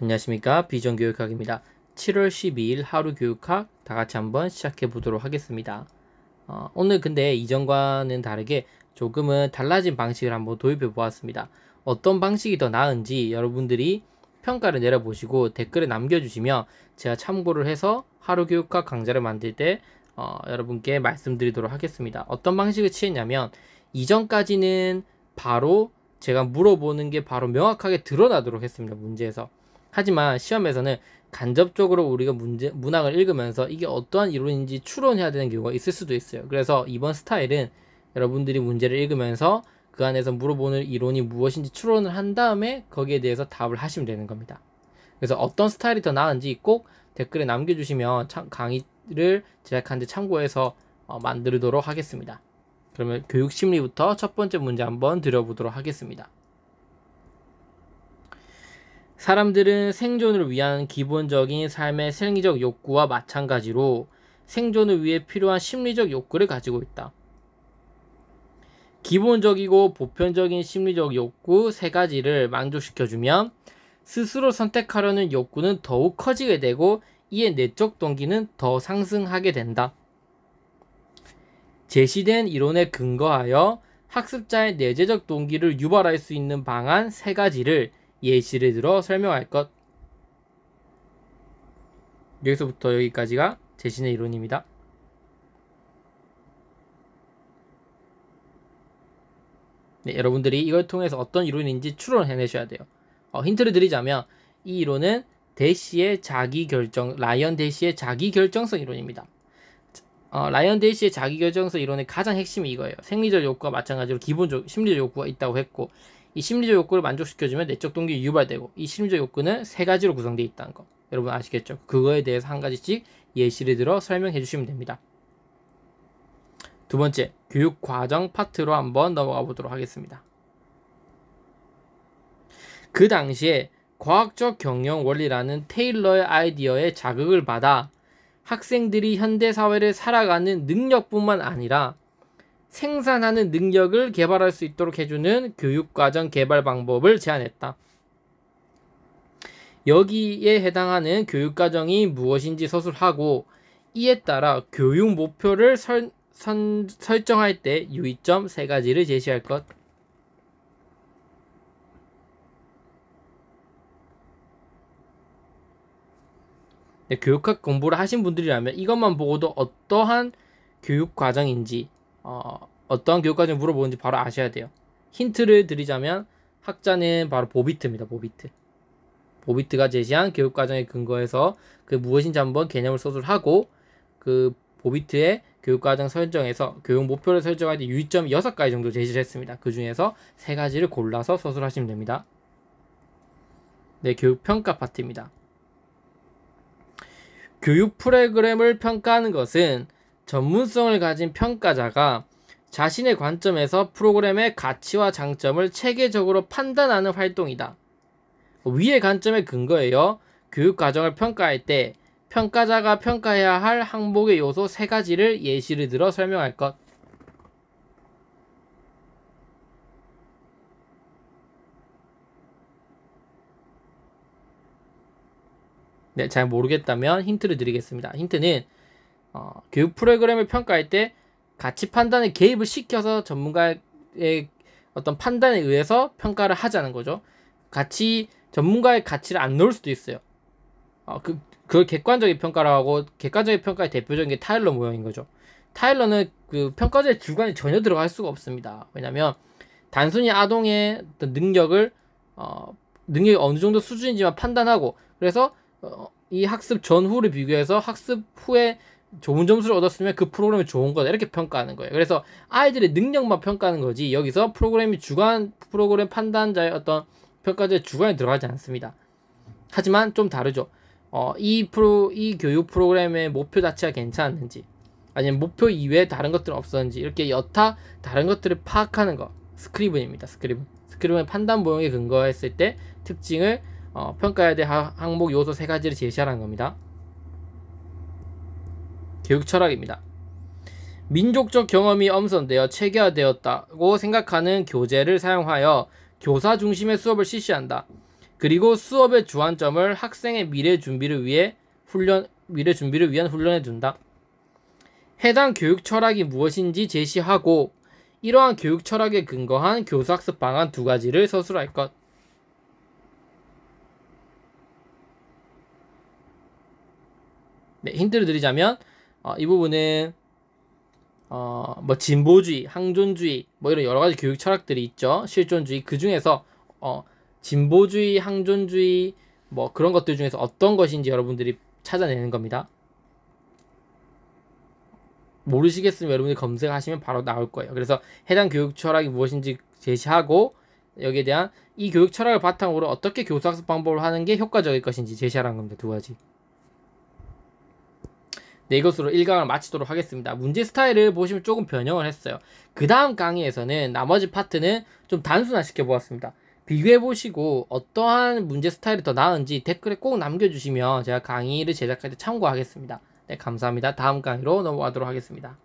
안녕하십니까, 비전교육학입니다. 7월 12일 하루 교육학 다같이 한번 시작해 보도록 하겠습니다. 오늘 근데 이전과는 다르게 조금은 달라진 방식을 한번 도입해 보았습니다. 어떤 방식이 더 나은지 여러분들이 평가를 내려보시고 댓글에 남겨주시면 제가 참고를 해서 하루 교육학 강좌를 만들 때 여러분께 말씀드리도록 하겠습니다. 어떤 방식을 취했냐면, 이전까지는 바로 제가 물어보는 게 바로 명확하게 드러나도록 했습니다, 문제에서. 하지만 시험에서는 간접적으로 우리가 문항을 읽으면서 이게 어떠한 이론인지 추론해야 되는 경우가 있을 수도 있어요. 그래서 이번 스타일은 여러분들이 문제를 읽으면서 그 안에서 물어보는 이론이 무엇인지 추론을 한 다음에 거기에 대해서 답을 하시면 되는 겁니다. 그래서 어떤 스타일이 더 나은지 꼭 댓글에 남겨주시면 강의를 제작하는 데 참고해서 만들도록 하겠습니다. 그러면 교육심리부터 첫 번째 문제 한번 드려보도록 하겠습니다. 사람들은 생존을 위한 기본적인 삶의 생리적 욕구와 마찬가지로 생존을 위해 필요한 심리적 욕구를 가지고 있다. 기본적이고 보편적인 심리적 욕구 3가지를 만족시켜주면 스스로 선택하려는 욕구는 더욱 커지게 되고 이에 내적 동기는 더 상승하게 된다. 제시된 이론에 근거하여 학습자의 내재적 동기를 유발할 수 있는 방안 3가지를 예시를 들어 설명할 것. 여기서부터 여기까지가 제시된 이론입니다. 네, 여러분들이 이걸 통해서 어떤 이론인지 추론해내셔야 돼요. 힌트를 드리자면 이 이론은 대시의 자기결정, 라이언 대시의 자기결정성 이론입니다. 라이언 대시의 자기결정성 이론의 가장 핵심이 이거예요. 생리적 욕구와 마찬가지로 기본적 심리적 욕구가 있다고 했고, 이 심리적 욕구를 만족시켜주면 내적 동기 유발되고, 이 심리적 욕구는 3가지로 구성되어 있다는 거 여러분 아시겠죠? 그거에 대해서 한 가지씩 예시를 들어 설명해 주시면 됩니다. 두 번째, 교육 과정 파트로 한번 넘어가 보도록 하겠습니다. 그 당시에 과학적 경영 원리라는 테일러의 아이디어에 자극을 받아 학생들이 현대사회를 살아가는 능력뿐만 아니라 생산하는 능력을 개발할 수 있도록 해주는 교육과정 개발 방법을 제안했다. 여기에 해당하는 교육과정이 무엇인지 서술하고, 이에 따라 교육 목표를 설정할 때 유의점 3가지를 제시할 것. 네, 교육학 공부를 하신 분들이라면 이것만 보고도 어떠한 교육과정인지 어떤 교육과정을 물어보는지 바로 아셔야 돼요. 힌트를 드리자면 학자는 바로 보비트입니다. 보비트가 제시한 교육과정에 근거해서 그 무엇인지 한번 개념을 서술하고, 그 보비트의 교육과정 설정에서 교육 목표를 설정할 때 유의점 6가지 정도 제시를 했습니다. 그 중에서 3가지를 골라서 서술하시면 됩니다. 네, 교육평가 파트입니다. 교육 프로그램을 평가하는 것은 전문성을 가진 평가자가 자신의 관점에서 프로그램의 가치와 장점을 체계적으로 판단하는 활동이다. 위의 관점에 근거하여 교육과정을 평가할 때 평가자가 평가해야 할 항목의 요소 3가지를 예시를 들어 설명할 것. 네, 잘 모르겠다면 힌트를 드리겠습니다. 힌트는 교육 프로그램을 평가할 때 가치 판단에 개입을 시켜서 전문가의 어떤 판단에 의해서 평가를 하자는 거죠. 전문가의 가치를 안 넣을 수도 있어요. 그걸 객관적인 평가라고 하고, 객관적인 평가의 대표적인 게 타일러 모형인 거죠. 타일러는 그 평가자의 주관이 전혀 들어갈 수가 없습니다. 왜냐면 단순히 아동의 어떤 능력이 어느 정도 수준인지만 판단하고, 그래서 이 학습 전후를 비교해서 학습 후에 좋은 점수를 얻었으면 그 프로그램이 좋은 거다, 이렇게 평가하는 거예요. 그래서 아이들의 능력만 평가하는 거지, 여기서 프로그램 판단자의 어떤 평가자의 주관이 들어가지 않습니다. 하지만 좀 다르죠. 이 교육 프로그램의 목표 자체가 괜찮았는지, 아니면 목표 이외에 다른 것들은 없었는지, 이렇게 여타 다른 것들을 파악하는 거, 스크리븐입니다. 스크리븐의 판단 모형에 근거했을 때 특징을 평가해야 될 항목 요소 3가지를 제시하라는 겁니다. 교육 철학입니다. 민족적 경험이 엄선되어 체계화되었다고 생각하는 교재를 사용하여 교사 중심의 수업을 실시한다. 그리고 수업의 주안점을 학생의 미래 준비를 위한 훈련에 둔다. 해당 교육 철학이 무엇인지 제시하고 이러한 교육 철학에 근거한 교수학습 방안 2가지를 서술할 것. 네, 힌트를 드리자면 이 부분은 뭐 진보주의, 항존주의 뭐 이런 여러 가지 교육 철학들이 있죠. 실존주의. 그 중에서 진보주의, 항존주의 뭐 그런 것들 중에서 어떤 것인지 여러분들이 찾아내는 겁니다. 모르시겠으면 여러분들이 검색하시면 바로 나올 거예요. 그래서 해당 교육 철학이 무엇인지 제시하고 여기에 대한 이 교육 철학을 바탕으로 어떻게 교수학습 방법을 하는 게 효과적일 것인지 제시하라는 겁니다. 2가지. 네, 이것으로 1강을 마치도록 하겠습니다. 문제 스타일을 보시면 조금 변형을 했어요. 그 다음 강의에서는 나머지 파트는 좀 단순화시켜 보았습니다. 비교해보시고 어떠한 문제 스타일이 더 나은지 댓글에 꼭 남겨주시면 제가 강의를 제작할 때 참고하겠습니다. 네, 감사합니다. 다음 강의로 넘어가도록 하겠습니다.